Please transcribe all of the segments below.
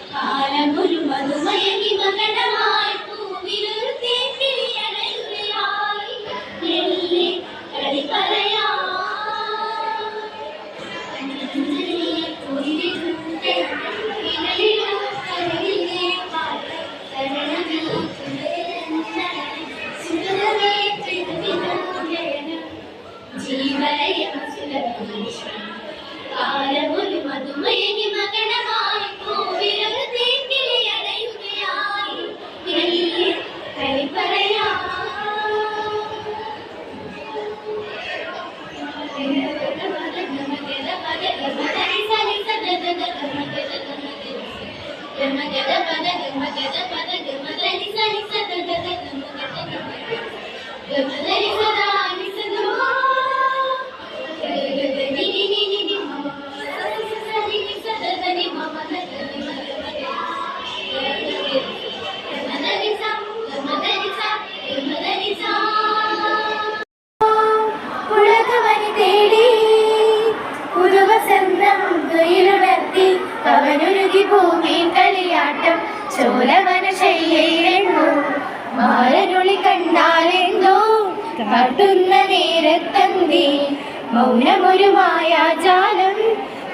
കാലമൊരു മധുമയങ്ങി മകടമായി പൂവിലൊരു തേക്കിളിയടയുകയായി എന്നെ കളി പറയാ കാലമൊരു മധുമയങ്ങി മകടമായി പൂവിലൊരു തേക്കിളിയടയുകയായി എന്നെ കളി പറയാ അവനുരുകി ഭൂമി കളിയാട്ടം ചോലവനശയ്യയിലെങ്ങോ മാരനുളി കണ്ടാലെന്തോ കാട്ടുന്ന നേരത്തന്തി മൗനമൊരു മായാജാലം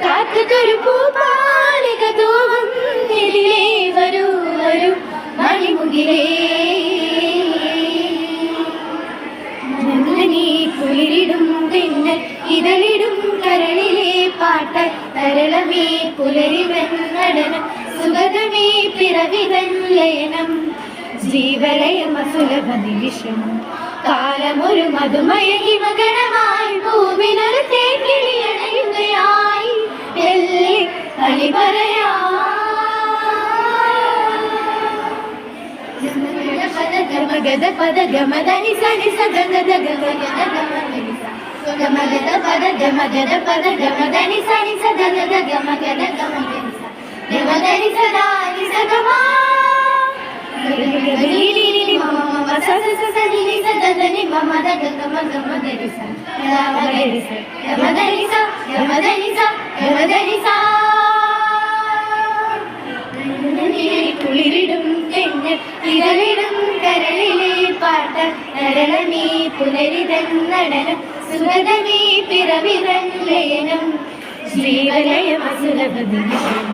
കാത്തുകൊരു പൂപാലിക തൂവും ഇതിലേ വരൂ വരൂ മണിമുകിലേ നീ കുളിരിടും തിന്നൽ ഇതളിടും കരളിലെ പാട്ട തരളമേ പുലരിവൻ നടനം സുഗതമേ പിറവിതൻ ലയനം ജീവലയമസുലഭ നിമിഷം കാലമൊരു മധുമയങ്ങി മകണമായി ഭൂവിനൊരു തേക്കിളിയടയുകയായി എല്ലേ കളി പറയാ ഗമഗദ പദ ഗമദനി സനി സഗഗദ ഗമഗദ ഗമദനി ഗമഗദ പദ ഗമഗദ പദ ഗമദനി സനി സഗഗദ ഗമഗദ ഗമദനി ഗമദനി സദാനി സഗമാ ഗമഗദനി മമ മമ സസ സസനി സദദനി മമ ദഗ ഗമ ഗമദനി സ ഗമദനി സ ഗമദനി സ ഗമദനി സ ഗമദനി സ കുളിരിടും തെന്നൽ ഇതളിടും കരളിലെ പാട്ട നരളമേ പുലരിതൻ നടനം സുഗതമേ പിറവിതൻ ലയനം ജീവലയമസുലഭ നിമിഷം